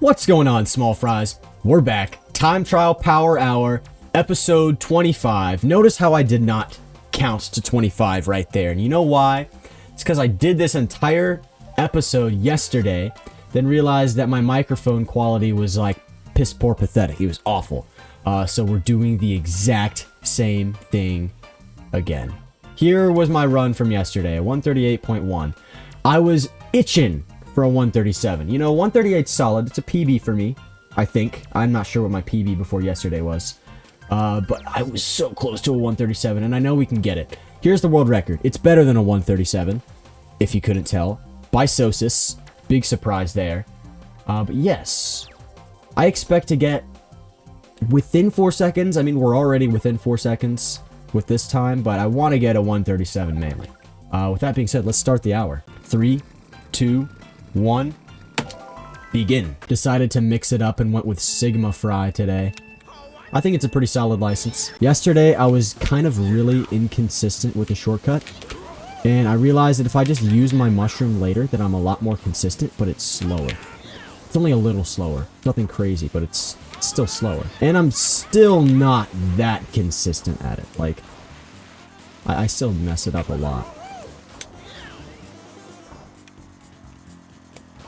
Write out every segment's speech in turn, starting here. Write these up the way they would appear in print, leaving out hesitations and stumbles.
What's going on, small fries? We're back. Time Trial Power Hour, episode 25. Notice how I did not count to 25 right there. And you know why? It's because I did this entire episode yesterday, then realized that my microphone quality was like piss poor pathetic. It was awful. So we're doing the exact same thing again. Here was my run from yesterday, 138.1. I was itching for a 137. You know, 138's solid. It's a PB for me, I think. I'm not sure what my PB before yesterday was. But I was so close to a 137, and I know we can get it. Here's the world record. It's better than a 137, if you couldn't tell. By Sosis. Big surprise there. But yes, I expect to get within 4 seconds. I mean, we're already within 4 seconds with this time, but I want to get a 137 mainly. With that being said, let's start the hour. 3, 2, 1, begin. Decided to mix it up and went with Sigma Fry today. I think it's a pretty solid license. Yesterday, I was kind of really inconsistent with the shortcut, and I realized that if I just use my mushroom later, that I'm a lot more consistent, but it's slower. It's only a little slower. Nothing crazy, but it's still slower. And I'm still not that consistent at it. Like, I still mess it up a lot.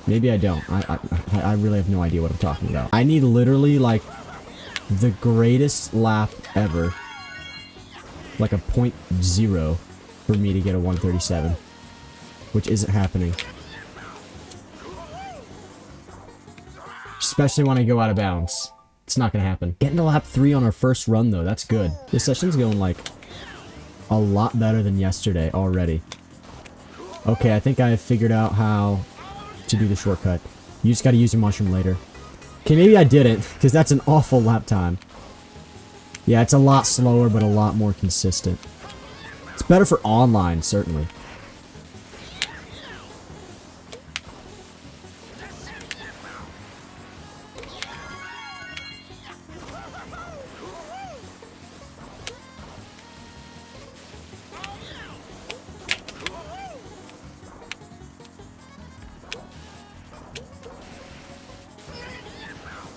Maybe I don't. I really have no idea what I'm talking about. I need literally, like, the greatest lap ever. Like a 0.0 for me to get a 137. Which isn't happening. Especially when I go out of bounds. It's not gonna happen. Getting to lap 3 on our first run, though. That's good. This session's going, like, a lot better than yesterday already. Okay, I think I have figured out how to do the shortcut. You just gotta use your mushroom later. Okay, maybe I didn't, because that's an awful lap time. Yeah, it's a lot slower, but a lot more consistent. It's better for online, certainly.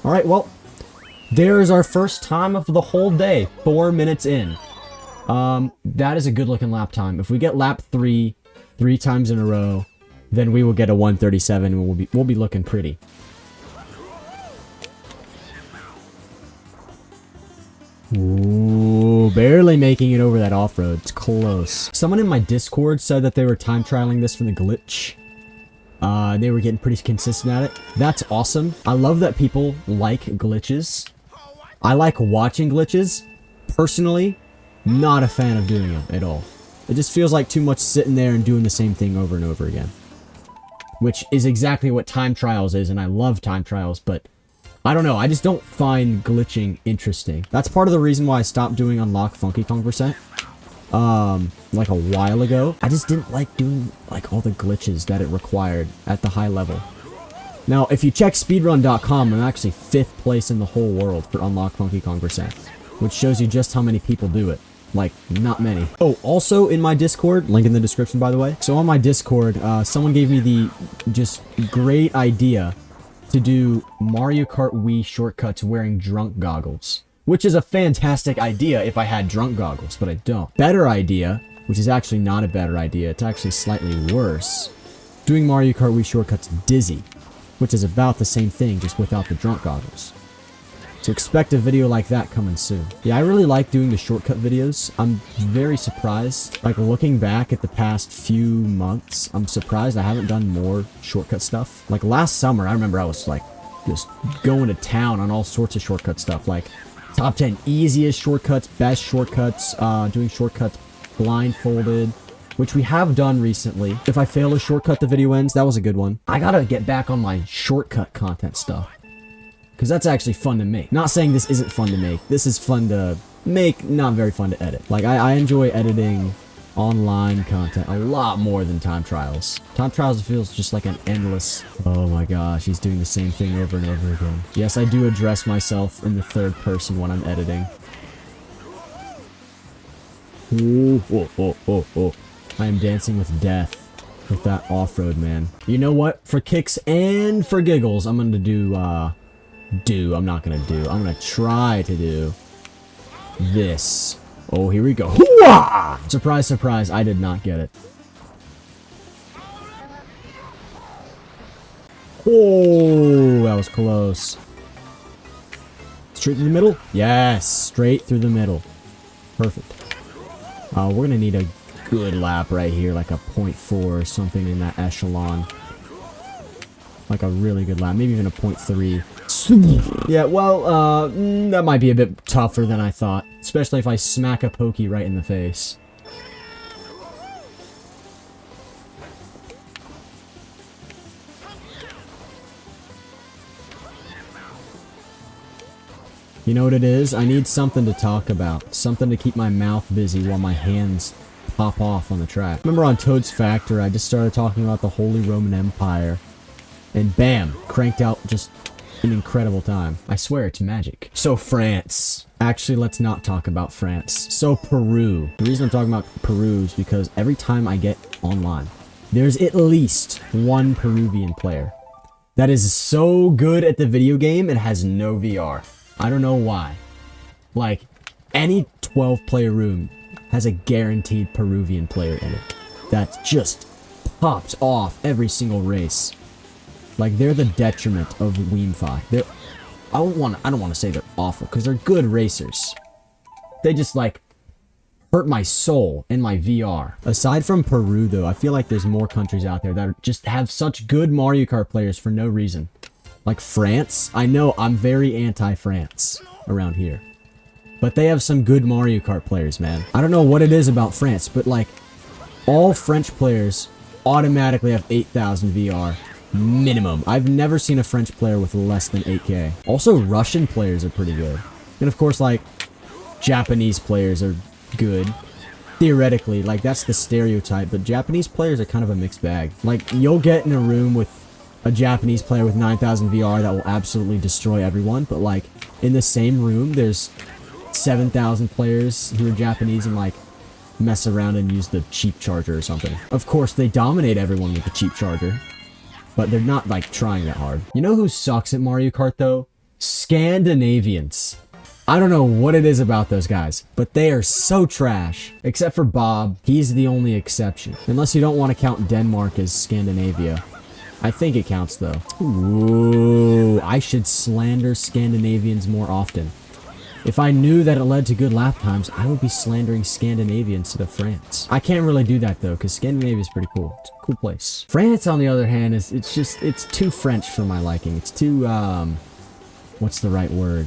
Alright, well, there's our first time of the whole day, 4 minutes in. That is a good looking lap time. If we get lap 3 times in a row, then we will get a 137 and we'll be looking pretty. Ooh, barely making it over that off-road. It's close. Someone in my Discord said that they were time trialing this from the glitch. They were getting pretty consistent at it. That's awesome. I love that people like glitches. I like watching glitches. Personally, not a fan of doing them at all. It just feels like too much sitting there and doing the same thing over and over again. Which is exactly what time trials is, and I love time trials, but I don't know. I just don't find glitching interesting. That's part of the reason why I stopped doing Unlock Funky Kong percent. Like a while ago. I just didn't like doing, like, all the glitches that it required at the high level. Now, if you check speedrun.com, I'm actually 5th place in the whole world for Unlock Funky Kong percent, which shows you just how many people do it. Like, not many. Oh, also in my Discord, link in the description, by the way. So on my Discord, someone gave me the just great idea to do Mario Kart Wii shortcuts wearing drunk goggles. Which is a fantastic idea if I had drunk goggles, but I don't. Better idea, which is actually not a better idea, it's actually slightly worse, doing Mario Kart Wii shortcuts dizzy, which is about the same thing, just without the drunk goggles. So expect a video like that coming soon. Yeah, I really like doing the shortcut videos. I'm very surprised. Like, looking back at the past few months, I'm surprised I haven't done more shortcut stuff. Like, last summer, I remember I was, like, just going to town on all sorts of shortcut stuff, like top 10 easiest shortcuts, best shortcuts, doing shortcuts blindfolded, which we have done recently. If I fail a shortcut, the video ends. That was a good one. I gotta get back on my shortcut content stuff, because that's actually fun to make. Not saying this isn't fun to make. This is fun to make, not very fun to edit. Like, I enjoy editing online content a lot more than time trials. Time trials feels just like an endless... Oh my gosh, he's doing the same thing over and over again. Yes, I do address myself in the third person when I'm editing. Ooh, oh, oh, oh, oh. I am dancing with death. with that off-road, man. You know what? For kicks and for giggles, I'm gonna do, I'm not gonna do. I'm gonna try to do this. Oh, here we go. Hoo-ah! Surprise, surprise, I did not get it. Oh, that was close. Straight through the middle? Yes, straight through the middle. Perfect. We're gonna need a good lap right here, like a 0.4 or something in that echelon. Like a really good lap, maybe even a 0.3. Yeah, well, that might be a bit tougher than I thought, especially if I smack a pokey right in the face. You know what it is? I need something to talk about. Something to keep my mouth busy while my hands pop off on the track. Remember on Toad's Factor, I just started talking about the Holy Roman Empire. And bam! Cranked out just an incredible time. I swear, it's magic. So France. Actually, let's not talk about France. So Peru. The reason I'm talking about Peru is because every time I get online, there's at least one Peruvian player that is so good at the video game it has no VR. I don't know why. Like, any 12-player room has a guaranteed Peruvian player in it that just pops off every single race. Like, they're the detriment of WeamFi. I don't want to say they're awful, because they're good racers. They just, like, hurt my soul in my VR. Aside from Peru, though, I feel like there's more countries out there that just have such good Mario Kart players for no reason. Like France, I know I'm very anti-France around here. But they have some good Mario Kart players, man. I don't know what it is about France, but like, all French players automatically have 8,000 VR minimum. I've never seen a French player with less than 8K. Also, Russian players are pretty good. And of course, like, Japanese players are good. Theoretically, like, that's the stereotype, but Japanese players are kind of a mixed bag. Like, you'll get in a room with a Japanese player with 9,000 VR that will absolutely destroy everyone, but like, in the same room, there's 7,000 players who are Japanese and like, mess around and use the cheap charger or something. Of course, they dominate everyone with the cheap charger, but they're not like, trying that hard. You know who sucks at Mario Kart though? Scandinavians. I don't know what it is about those guys, but they are so trash. Except for Bob, he's the only exception. Unless you don't want to count Denmark as Scandinavia. I think it counts, though. Ooh, I should slander Scandinavians more often. If I knew that it led to good lap times, I would be slandering Scandinavia instead of France. I can't really do that, though, because Scandinavia is pretty cool. It's a cool place. France, on the other hand, it's too French for my liking. It's too, what's the right word?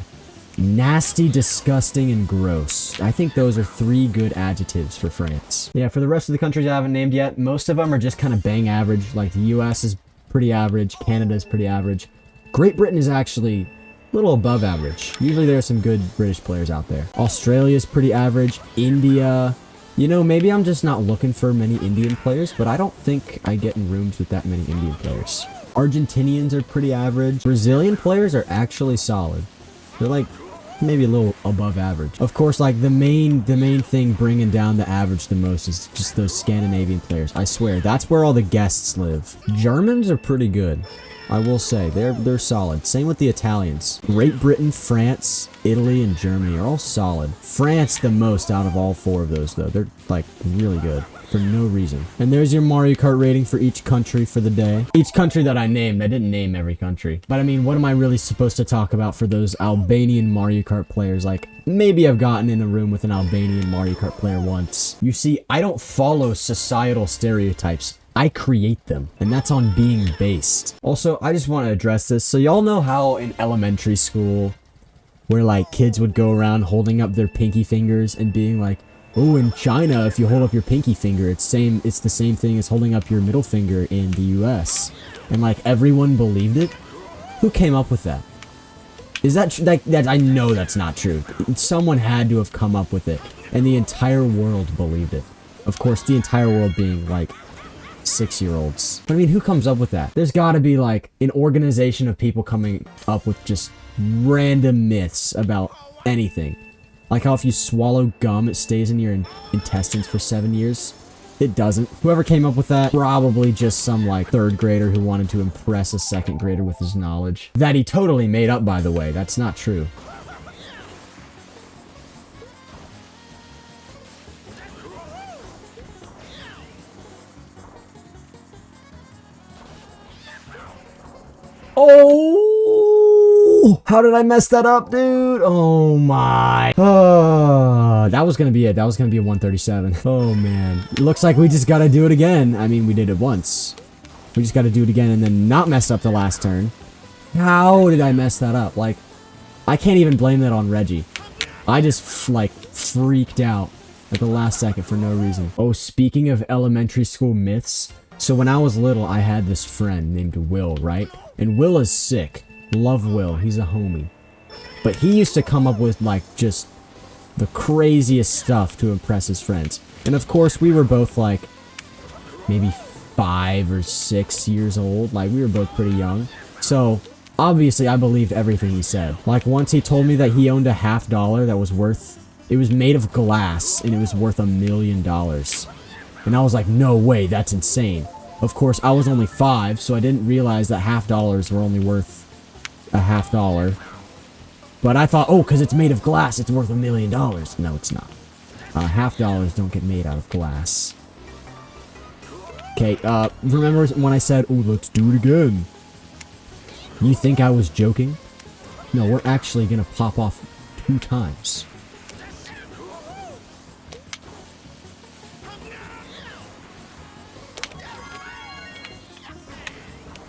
Nasty, disgusting, and gross. I think those are 3 good adjectives for France. Yeah, for the rest of the countries I haven't named yet, most of them are just kind of bang average. Like, the US is pretty average, Canada's pretty average. Great Britain is actually a little above average. Usually there are some good British players out there. Australia's pretty average. India, you know, maybe I'm just not looking for many Indian players, but I don't think I get in rooms with that many Indian players. Argentinians are pretty average. Brazilian players are actually solid. They're like maybe a little above average. Of course, like the main thing bringing down the average the most is just those Scandinavian players. I swear, that's where all the guests live. Germans are pretty good. I will say, they're solid. Same with the Italians. Great Britain, France, Italy, and Germany are all solid. France the most out of all 4 of those, though. They're, like, really good. For no reason. And there's your Mario Kart rating for each country for the day. Each country that I named, I didn't name every country. But I mean, what am I really supposed to talk about for those Albanian Mario Kart players? Like, maybe I've gotten in a room with an Albanian Mario Kart player once. You see, I don't follow societal stereotypes. I create them, and that's on being based. Also, I just want to address this. So y'all know how in elementary school, where like kids would go around holding up their pinky fingers and being like, oh, in China, if you hold up your pinky finger, it's the same thing as holding up your middle finger in the US. And like everyone believed it? Who came up with that? Is that like that? I know that's not true. Someone had to have come up with it, and the entire world believed it. Of course, the entire world being like 6-year-olds. But I mean, who comes up with that? There's gotta be like an organization of people coming up with just random myths about anything. Like how if you swallow gum, it stays in your intestines for 7 years. It doesn't. Whoever came up with that, probably just some, like, 3rd grader who wanted to impress a 2nd grader with his knowledge. That he totally made up, by the way. That's not true. Oh! How did I mess that up, dude? Oh my. That was gonna be it. That was gonna be a 137. Oh man. It looks like we just gotta do it again. I mean, we did it once. We just gotta do it again and then not mess up the last turn. How did I mess that up? Like, I can't even blame that on Reggie. I just, like, freaked out at the last second for no reason. Oh, speaking of elementary school myths, so when I was little, I had this friend named Will, right? And Will is sick. Love Will. He's a homie. But he used to come up with, like, just the craziest stuff to impress his friends. And of course, we were both, like, maybe 5 or 6 years old. Like, we were both pretty young. So, obviously, I believed everything he said. Like, once he told me that he owned a $50 that was worth... It was made of glass, and it was worth $1 million. And I was like, no way, that's insane. Of course, I was only 5, so I didn't realize that $50 were only worth a $50. But I thought, oh, because it's made of glass, it's worth $1 million. No, it's not. $50 don't get made out of glass. Okay, remember when I said, oh, let's do it again? You think I was joking? No, we're actually gonna pop off 2 times.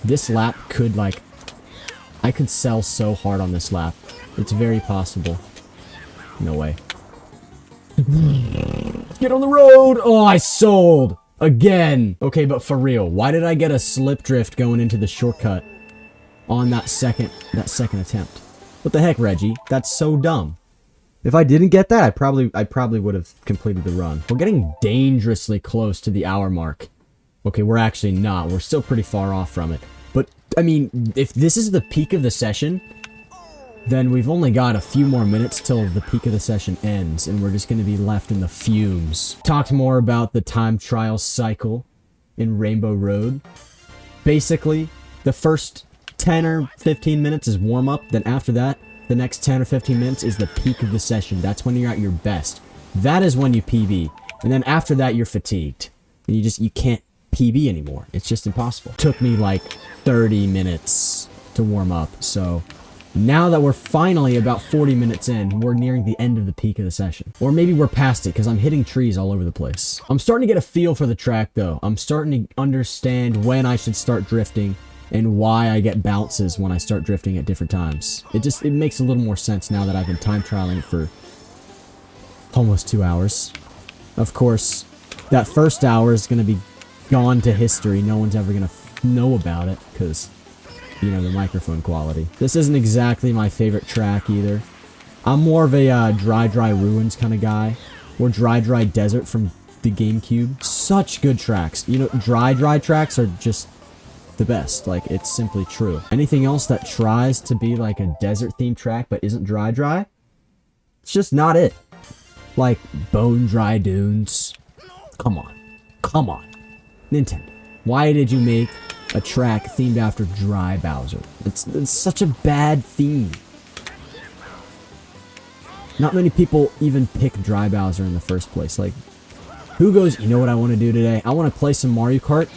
This lap could, like... I could sell so hard on this lap. It's very possible. No way. Get on the road! Oh, I sold! Again! Okay, but for real, why did I get a slip drift going into the shortcut on that second attempt? What the heck, Reggie? That's so dumb. If I didn't get that, I probably would have completed the run. We're getting dangerously close to the hour mark. Okay, we're actually not. We're still pretty far off from it. But, I mean, if this is the peak of the session, then we've only got a few more minutes till the peak of the session ends, and we're just going to be left in the fumes. Talked more about the time trial cycle in Rainbow Road. Basically, the first 10 or 15 minutes is warm-up, then after that, the next 10 or 15 minutes is the peak of the session. That's when you're at your best. That is when you PB. And then after that, you're fatigued. And you can't PB anymore. It's just impossible. Took me like 30 minutes to warm up, so now that we're finally about 40 minutes in, we're nearing the end of the peak of the session. Or maybe we're past it, because I'm hitting trees all over the place. I'm starting to get a feel for the track, though. I'm starting to understand when I should start drifting, and why I get bounces when I start drifting at different times. It makes a little more sense now that I've been time trialing it for almost 2 hours. Of course, that first hour is going to be gone to history. No one's ever gonna know about it because, you know, the microphone quality. This isn't exactly my favorite track either. I'm more of a Dry Ruins kind of guy, or Dry Desert from the GameCube. Such good tracks. You know, dry tracks are just the best. Like, it's simply true. Anything else that tries to be like a desert themed track but isn't dry, it's just not it. Like Bone Dry Dunes. Come on. Nintendo, why did you make a track themed after Dry Bowser? It's such a bad theme. Not many people even pick Dry Bowser in the first place. Like, who goes, you know what I want to do today? I want to play some Mario Kart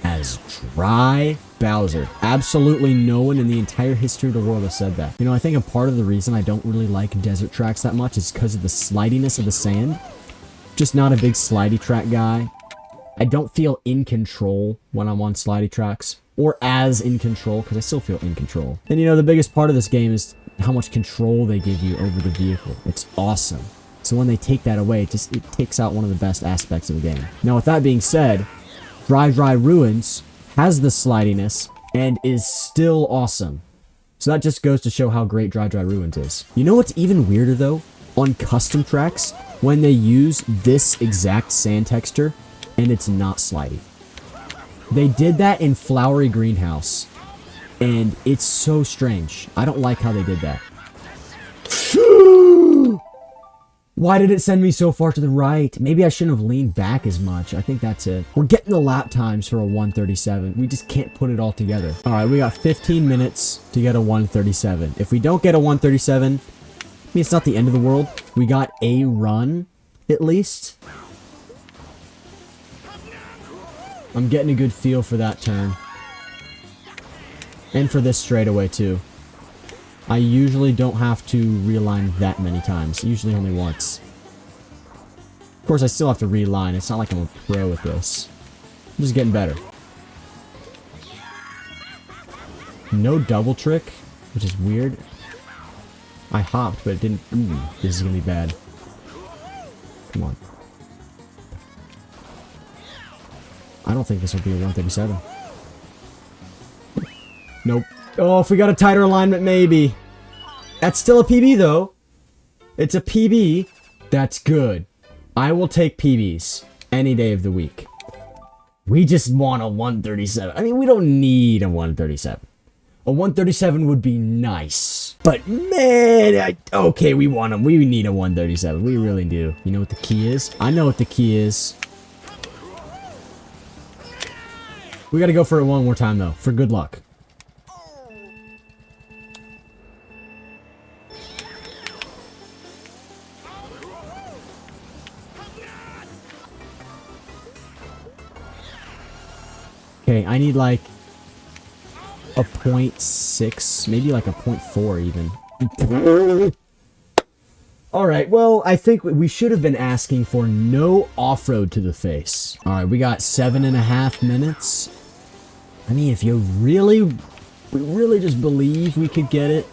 as Dry Bowser. Absolutely no one in the entire history of the world has said that. You know, I think a part of the reason I don't really like desert tracks that much is because of the slidiness of the sand. Just not a big slidey track guy. I don't feel in control when I'm on slidey tracks, or as in control, because I still feel in control. And you know, the biggest part of this game is how much control they give you over the vehicle. It's awesome. So when they take that away, it takes out one of the best aspects of the game. Now with that being said, Dry Ruins has the slidiness and is still awesome. So that just goes to show how great Dry Ruins is. You know what's even weirder though? On custom tracks, when they use this exact sand texture, and it's not slidey. They did that in Flowery Greenhouse, and it's so strange. I don't like how they did that. Why did it send me so far to the right? Maybe I shouldn't have leaned back as much. I think that's it. We're getting the lap times for a 137. We just can't put it all together. All right, we got 15 minutes to get a 137. If we don't get a 137, I mean, it's not the end of the world. We got a run, at least. I'm getting a good feel for that turn. And for this straightaway, too. I usually don't have to realign that many times. Usually only once. Of course, I still have to realign. It's not like I'm a pro at this. I'm just getting better. No double trick, which is weird. I hopped, but it didn't... Ooh, this is gonna be bad. Come on. I don't think this will be a 137. Nope. Oh, if we got a tighter alignment, maybe. That's still a PB, though. It's a PB. That's good. I will take PBs any day of the week. We just want a 137. I mean, we don't need a 137. A 137 would be nice. But, man, okay, we want them. We need a 137. We really do. You know what the key is? I know what the key is. We gotta go for it one more time, though, for good luck. Okay, I need like a 0.6, maybe like a 0.4 even. Alright, well, I think we should have been asking for no off-road to the face. Alright, we got 7.5 minutes. I mean, if we really just believe we could get it.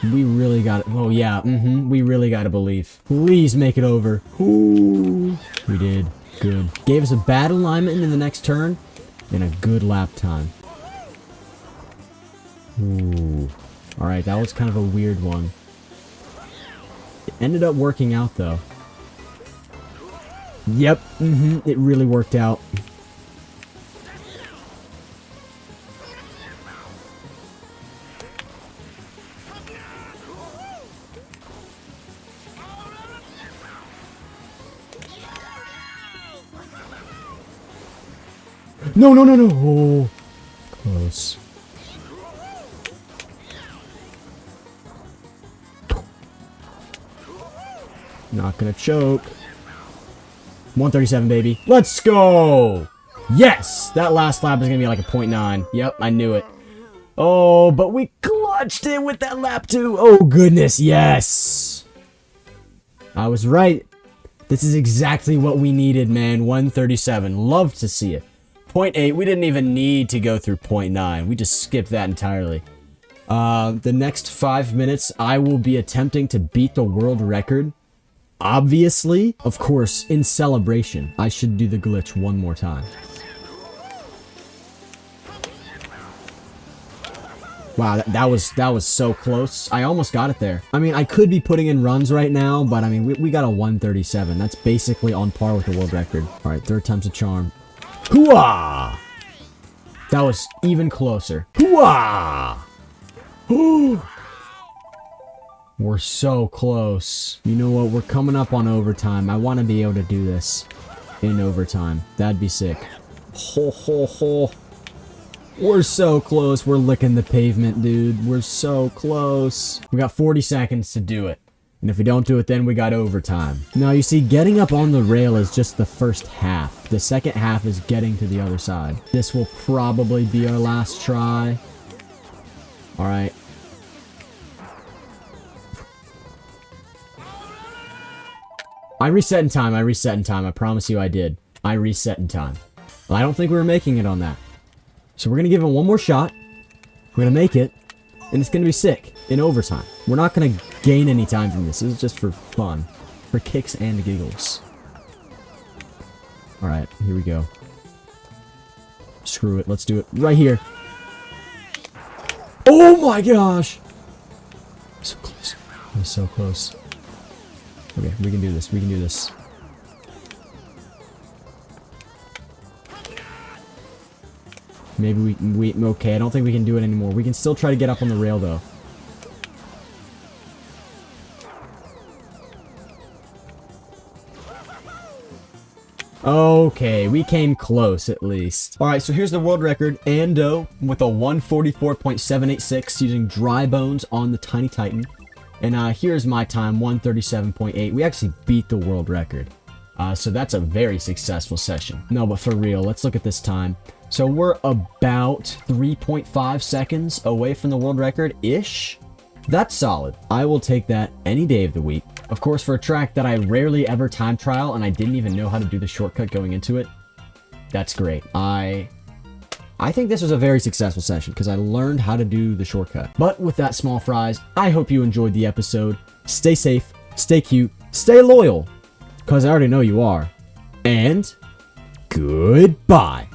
We really got it. Oh, yeah, we really got to believe. Please make it over. Ooh, we did. Good. Gave us a bad alignment in the next turn. And a good lap time. Ooh. Alright, that was kind of a weird one. It ended up working out, though. Yep, it really worked out. No, no, no, no. Oh, close. Not gonna choke. 137, baby. Let's go! Yes! That last lap is gonna be like a 0.9. Yep, I knew it. Oh, but we clutched it with that lap 2. Oh, goodness, yes! I was right. This is exactly what we needed, man. 137. Love to see it. 0.8, we didn't even need to go through 0.9. We just skipped that entirely. The next 5 minutes, I will be attempting to beat the world record. Obviously, of course, in celebration, I should do the glitch one more time. Wow, that was so close. I almost got it there. I mean, I could be putting in runs right now, but I mean, we got a 137. That's basically on par with the world record. All right, third time's a charm. Hooah! That was even closer. Hooah! We're so close. You know what? We're coming up on overtime. I want to be able to do this in overtime. That'd be sick. Ho, ho, ho. We're so close. We're licking the pavement, dude. We're so close. We got 40 seconds to do it. And if we don't do it, then we got overtime. Now, you see, getting up on the rail is just the first half. The second half is getting to the other side. This will probably be our last try. All right. I reset in time. I reset in time. I promise you I did. I reset in time. Well, I don't think we were making it on that. So we're going to give it one more shot. We're going to make it. And it's going to be sick in overtime. We're not going to gain any time from this. This is just for fun. For kicks and giggles. Alright, here we go. Screw it. Let's do it right here. Oh my gosh! So close. That was so close. Okay, we can do this. We can do this. Maybe okay, I don't think we can do it anymore. We can still try to get up on the rail, though. Okay, we came close at least. All right, so here's the world record. Ando with a 144.786 using dry bones on the Tiny Titan. And here's my time, 137.8. We actually beat the world record. So that's a very successful session. No, but for real, let's look at this time. So we're about 3.5 seconds away from the world record-ish. That's solid. I will take that any day of the week. Of course, for a track that I rarely ever time trial and I didn't even know how to do the shortcut going into it, that's great. I think this was a very successful session because I learned how to do the shortcut. But with that, small fries, I hope you enjoyed the episode. Stay safe, stay cute, stay loyal, because I already know you are. And goodbye.